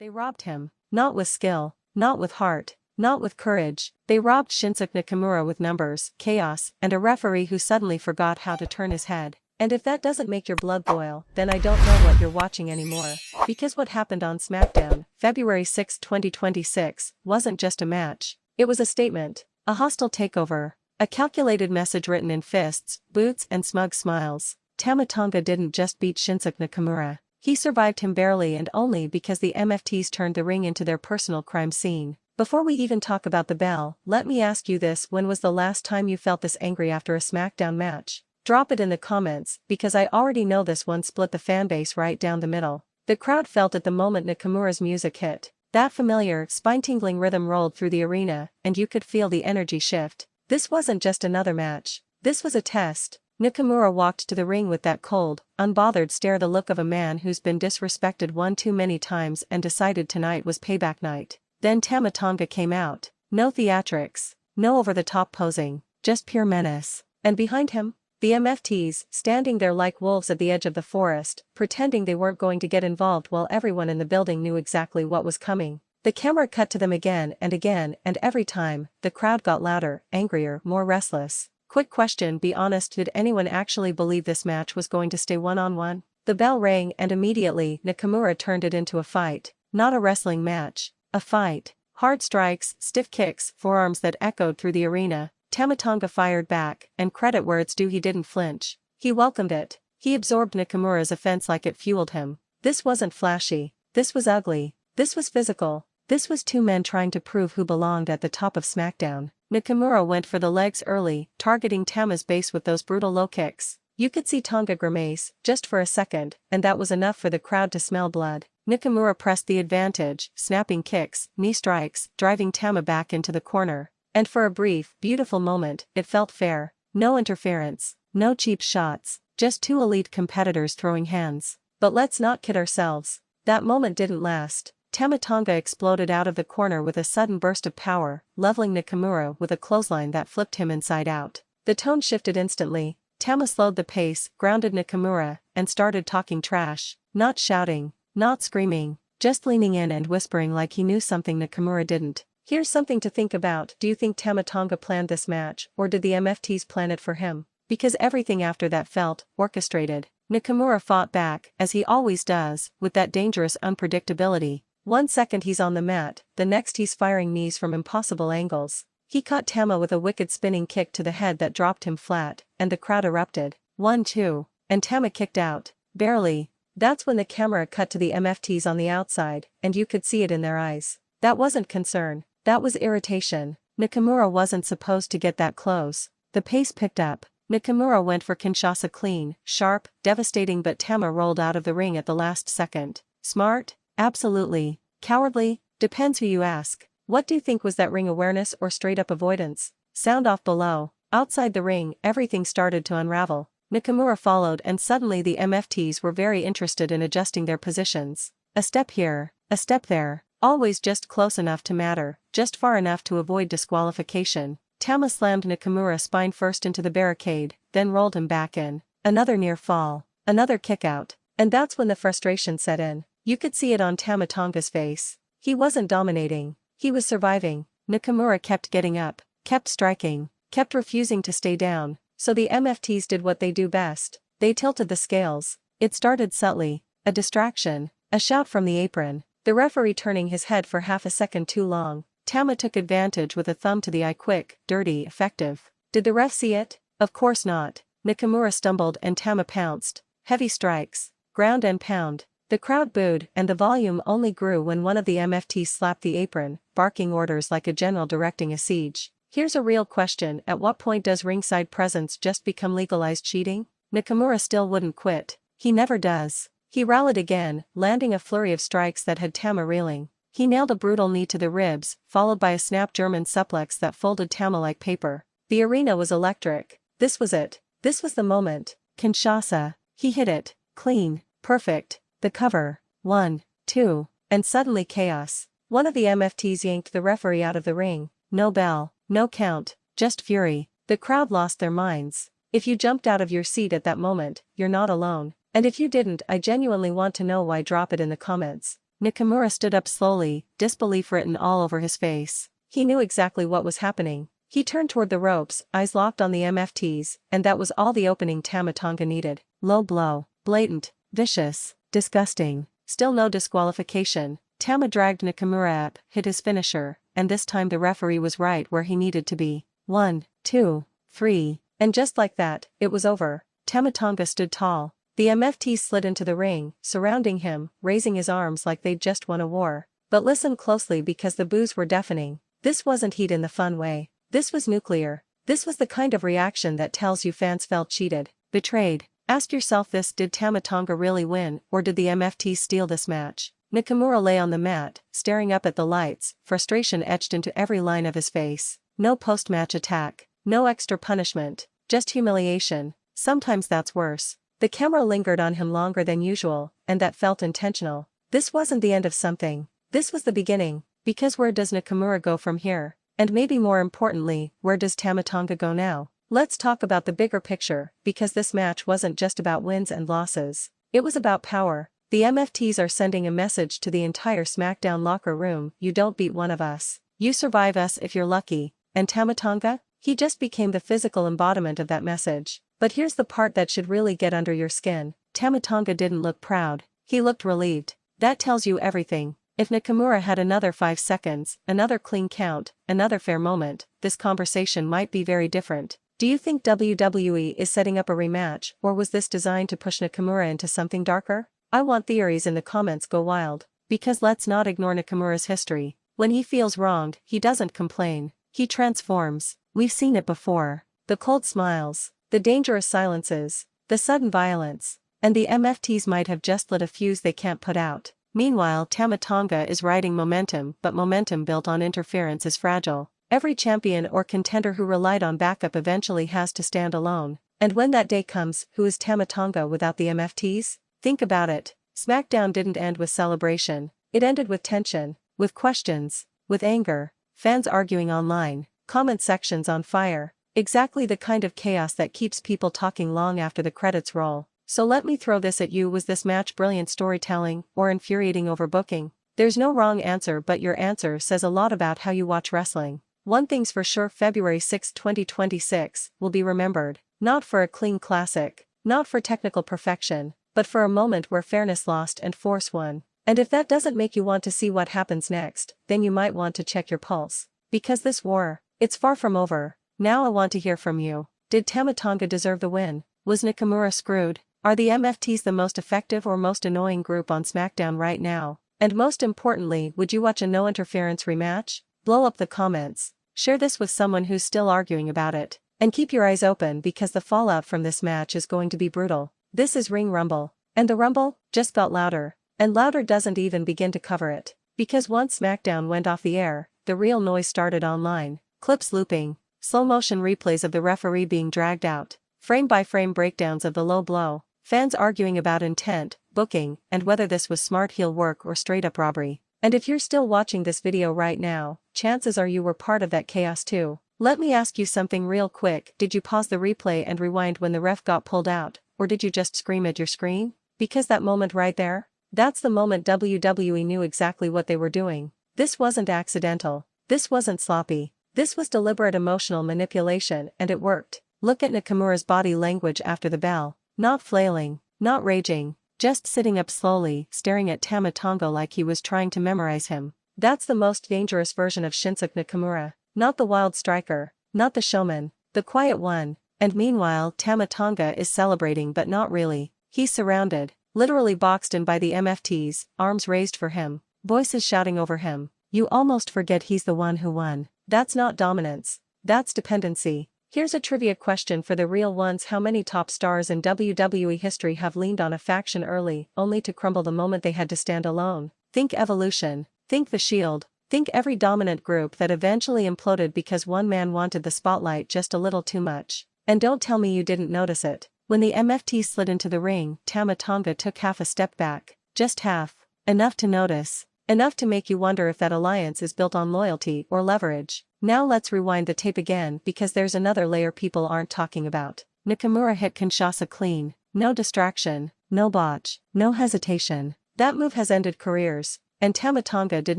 They robbed him. Not with skill, not with heart, not with courage. They robbed Shinsuke Nakamura with numbers, chaos, and a referee who suddenly forgot how to turn his head. And if that doesn't make your blood boil, then I don't know what you're watching anymore. Because what happened on SmackDown, February 6, 2026, wasn't just a match. It was a statement, a hostile takeover, a calculated message written in fists, boots, and smug smiles. Tama Tonga didn't just beat Shinsuke Nakamura. He survived him barely and only because the MFTs turned the ring into their personal crime scene. Before we even talk about the bell, let me ask you this: when was the last time you felt this angry after a SmackDown match? Drop it in the comments, because I already know this one split the fanbase right down the middle. The crowd felt it the moment Nakamura's music hit. That familiar, spine-tingling rhythm rolled through the arena, and you could feel the energy shift. This wasn't just another match. This was a test. Nakamura walked to the ring with that cold, unbothered stare, the look of a man who's been disrespected one too many times and decided tonight was payback night. Then Tama Tonga came out. No theatrics, no over-the-top posing, just pure menace. And behind him, the MFTs, standing there like wolves at the edge of the forest, pretending they weren't going to get involved while everyone in the building knew exactly what was coming. The camera cut to them again, and every time, the crowd got louder, angrier, more restless. Quick question, be honest, did anyone actually believe this match was going to stay one-on-one? The bell rang and immediately Nakamura turned it into a fight. Not a wrestling match. A fight. Hard strikes, stiff kicks, forearms that echoed through the arena. Tama Tonga fired back, and credit where it's due, he didn't flinch. He welcomed it. He absorbed Nakamura's offense like it fueled him. This wasn't flashy. This was ugly. This was physical. This was two men trying to prove who belonged at the top of SmackDown. Nakamura went for the legs early, targeting Tama's base with those brutal low kicks. You could see Tonga grimace, just for a second, and that was enough for the crowd to smell blood. Nakamura pressed the advantage, snapping kicks, knee strikes, driving Tama back into the corner. And for a brief, beautiful moment, it felt fair. No interference, no cheap shots, just two elite competitors throwing hands. But let's not kid ourselves. That moment didn't last. Tama Tonga exploded out of the corner with a sudden burst of power, leveling Nakamura with a clothesline that flipped him inside out. The tone shifted instantly. Tama slowed the pace, grounded Nakamura, and started talking trash. Not shouting, not screaming, just leaning in and whispering like he knew something Nakamura didn't. Here's something to think about. Do you think Tama Tonga planned this match, or did the MFTs plan it for him? Because everything after that felt orchestrated. Nakamura fought back, as he always does, with that dangerous unpredictability. 1 second he's on the mat, the next he's firing knees from impossible angles. He caught Tama with a wicked spinning kick to the head that dropped him flat, and the crowd erupted. 1-2, and Tama kicked out. Barely. That's when the camera cut to the MFTs on the outside, and you could see it in their eyes. That wasn't concern, that was irritation. Nakamura wasn't supposed to get that close. The pace picked up. Nakamura went for Kinshasa, clean, sharp, devastating, but Tama rolled out of the ring at the last second. Smart? Absolutely. Cowardly? Depends who you ask. What do you think, was that ring awareness or straight-up avoidance? Sound off below. Outside the ring, everything started to unravel. Nakamura followed, and suddenly the MFTs were very interested in adjusting their positions. A step here, a step there, always just close enough to matter, just far enough to avoid disqualification. Tama slammed Nakamura spine first into the barricade, then rolled him back in. Another near fall, another kick out, and that's when the frustration set in. You could see it on Tama Tonga's face. He wasn't dominating, he was surviving. Nakamura kept getting up, kept striking, kept refusing to stay down, so the MFTs did what they do best. They tilted the scales. It started subtly, a distraction, a shout from the apron, the referee turning his head for half a second too long. Tama took advantage with a thumb to the eye, quick, dirty, effective. Did the ref see it? Of course not. Nakamura stumbled and Tama pounced. Heavy strikes, ground and pound. The crowd booed, and the volume only grew when one of the MFTs slapped the apron, barking orders like a general directing a siege. Here's a real question: at what point does ringside presence just become legalized cheating? Nakamura still wouldn't quit. He never does. He rallied again, landing a flurry of strikes that had Tama reeling. He nailed a brutal knee to the ribs, followed by a snap German suplex that folded Tama like paper. The arena was electric. This was it. This was the moment. Kinshasa. He hit it. Clean. Perfect. The cover. 1, 2, and suddenly chaos. One of the MFTs yanked the referee out of the ring. No bell, no count, just fury. The crowd lost their minds. If you jumped out of your seat at that moment, you're not alone. And if you didn't, I genuinely want to know why. Drop it in the comments. Nakamura stood up slowly, disbelief written all over his face. He knew exactly what was happening. He turned toward the ropes, eyes locked on the MFTs, and that was all the opening Tama Tonga needed. Low blow. Blatant. Vicious. Disgusting. Still no disqualification. Tama dragged Nakamura up, hit his finisher, and this time the referee was right where he needed to be. 1, 2, 3. And just like that, it was over. Tama Tonga stood tall. The MFTs slid into the ring, surrounding him, raising his arms like they'd just won a war. But listen closely because the boos were deafening. This wasn't heat in the fun way. This was nuclear. This was the kind of reaction that tells you fans felt cheated, betrayed. Ask yourself this: did Tama Tonga really win, or did the MFTs steal this match? Nakamura lay on the mat, staring up at the lights, frustration etched into every line of his face. No post-match attack. No extra punishment. Just humiliation. Sometimes that's worse. The camera lingered on him longer than usual, and that felt intentional. This wasn't the end of something. This was the beginning. Because where does Nakamura go from here? And maybe more importantly, where does Tama Tonga go now? Let's talk about the bigger picture, because this match wasn't just about wins and losses. It was about power. The MFTs are sending a message to the entire SmackDown locker room: you don't beat one of us. You survive us if you're lucky. And Tama Tonga? He just became the physical embodiment of that message. But here's the part that should really get under your skin. Tama Tonga didn't look proud. He looked relieved. That tells you everything. If Nakamura had another 5 seconds, another clean count, another fair moment, this conversation might be very different. Do you think WWE is setting up a rematch, or was this designed to push Nakamura into something darker? I want theories in the comments. Go wild. Because let's not ignore Nakamura's history. When he feels wronged, he doesn't complain. He transforms. We've seen it before. The cold smiles. The dangerous silences. The sudden violence. And the MFTs might have just lit a fuse they can't put out. Meanwhile, Tama Tonga is riding momentum, but momentum built on interference is fragile. Every champion or contender who relied on backup eventually has to stand alone. And when that day comes, who is Tama Tonga without the MFTs? Think about it. SmackDown didn't end with celebration. It ended with tension, with questions, with anger, fans arguing online, comment sections on fire. Exactly the kind of chaos that keeps people talking long after the credits roll. So let me throw this at you: was this match brilliant storytelling, or infuriating overbooking? There's no wrong answer, but your answer says a lot about how you watch wrestling. One thing's for sure: February 6, 2026, will be remembered. Not for a clean classic, not for technical perfection, but for a moment where fairness lost and force won. And if that doesn't make you want to see what happens next, then you might want to check your pulse. Because this war, it's far from over. Now I want to hear from you. Did Tama Tonga deserve the win? Was Nakamura screwed? Are the MFTs the most effective or most annoying group on SmackDown right now? And most importantly, would you watch a no-interference rematch? Blow up the comments. Share this with someone who's still arguing about it. And keep your eyes open, because the fallout from this match is going to be brutal. This is Ring Rumble. And the rumble just got louder. And louder doesn't even begin to cover it. Because once SmackDown went off the air, the real noise started online. Clips looping. Slow-motion replays of the referee being dragged out. Frame-by-frame breakdowns of the low blow. Fans arguing about intent, booking, and whether this was smart heel work or straight-up robbery. And if you're still watching this video right now, chances are you were part of that chaos too. Let me ask you something real quick: did you pause the replay and rewind when the ref got pulled out, or did you just scream at your screen? Because that moment right there, that's the moment WWE knew exactly what they were doing. This wasn't accidental. This wasn't sloppy. This was deliberate emotional manipulation, and it worked. Look at Nakamura's body language after the bell. Not flailing, not raging, just sitting up slowly, staring at Tama Tonga like he was trying to memorize him. That's the most dangerous version of Shinsuke Nakamura. Not the wild striker, not the showman, the quiet one. And meanwhile, Tama Tonga is celebrating, but not really. He's surrounded, literally boxed in by the MFTs, arms raised for him, voices shouting over him. You almost forget he's the one who won. That's not dominance. That's dependency. Here's a trivia question for the real ones: how many top stars in WWE history have leaned on a faction early, only to crumble the moment they had to stand alone? Think Evolution. Think The Shield. Think every dominant group that eventually imploded because one man wanted the spotlight just a little too much. And don't tell me you didn't notice it. When the MFT slid into the ring, Tama Tonga took half a step back. Just half. Enough to notice. Enough to make you wonder if that alliance is built on loyalty or leverage. Now let's rewind the tape again, because there's another layer people aren't talking about. Nakamura hit Kinshasa clean. No distraction, no botch, no hesitation. That move has ended careers. and Tama Tonga did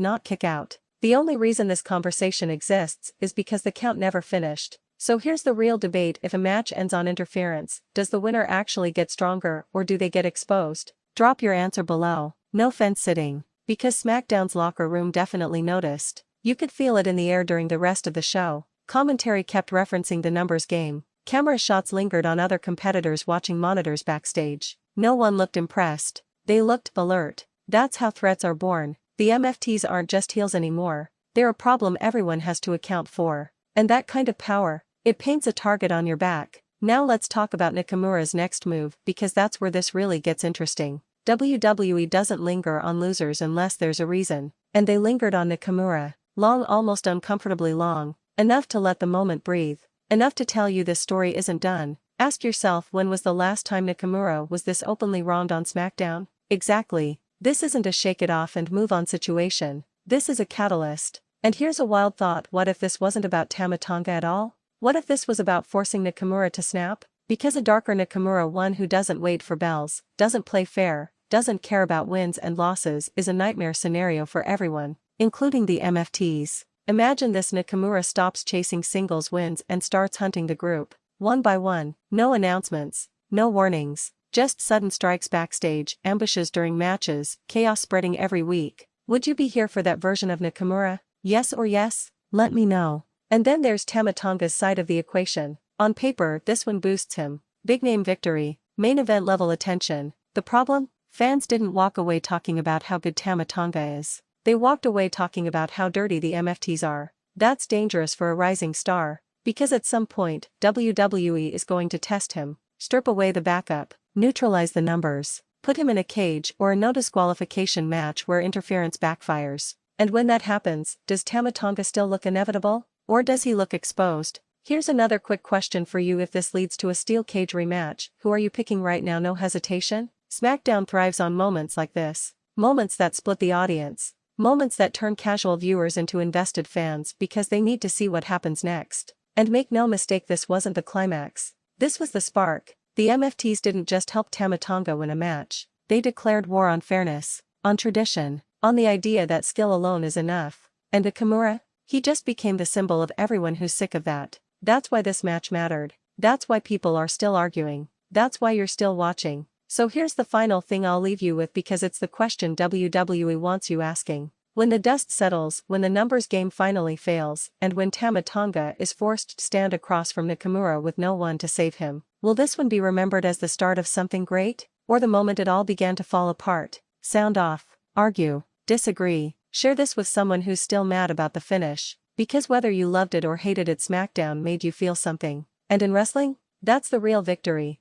not kick out. The only reason this conversation exists is because the count never finished. So here's the real debate: if a match ends on interference, does the winner actually get stronger or do they get exposed? Drop your answer below. No fence sitting. Because SmackDown's locker room definitely noticed. You could feel it in the air during the rest of the show. Commentary kept referencing the numbers game. Camera shots lingered on other competitors watching monitors backstage. No one looked impressed. They looked alert. That's how threats are born. The MFTs aren't just heels anymore. They're a problem everyone has to account for. And that kind of power, it paints a target on your back. Now let's talk about Nakamura's next move, because that's where this really gets interesting. WWE doesn't linger on losers unless there's a reason. And they lingered on Nakamura. Long, almost uncomfortably long. Enough to let the moment breathe. Enough to tell you this story isn't done. Ask yourself, when was the last time Nakamura was this openly wronged on SmackDown? Exactly. This isn't a shake it off and move on situation. This is a catalyst. And here's a wild thought: what if this wasn't about Tama Tonga at all? What if this was about forcing Nakamura to snap? Because a darker Nakamura, one who doesn't wait for bells, doesn't play fair, doesn't care about wins and losses, is a nightmare scenario for everyone, including the MFTs. Imagine this: Nakamura stops chasing singles wins and starts hunting the group, one by one. No announcements, no warnings, just sudden strikes backstage, ambushes during matches, chaos spreading every week. Would you be here for that version of Nakamura? Yes or yes? Let me know. And then there's Tama Tonga's side of the equation. On paper, this one boosts him. Big name victory, main event level attention. The problem? Fans didn't walk away talking about how good Tama Tonga is. They walked away talking about how dirty the MFTs are. That's dangerous for a rising star. Because at some point, WWE is going to test him, strip away the backup, neutralize the numbers, put him in a cage or a no disqualification match where interference backfires. And when that happens, does Tama Tonga still look inevitable? Or does he look exposed? Here's another quick question for you: if this leads to a steel cage rematch, who are you picking right now? No hesitation? SmackDown thrives on moments like this. Moments that split the audience. Moments that turn casual viewers into invested fans because they need to see what happens next. And make no mistake, this wasn't the climax. This was the spark. The MFTs didn't just help Tama Tonga win a match. They declared war on fairness, on tradition, on the idea that skill alone is enough. And Nakamura? He just became the symbol of everyone who's sick of that. That's why this match mattered. That's why people are still arguing. That's why you're still watching. So here's the final thing I'll leave you with, because it's the question WWE wants you asking. When the dust settles, when the numbers game finally fails, and when Tama Tonga is forced to stand across from Nakamura with no one to save him, will this one be remembered as the start of something great? Or the moment it all began to fall apart? Sound off. Argue. Disagree. Share this with someone who's still mad about the finish. Because whether you loved it or hated it, SmackDown made you feel something. And in wrestling, that's the real victory.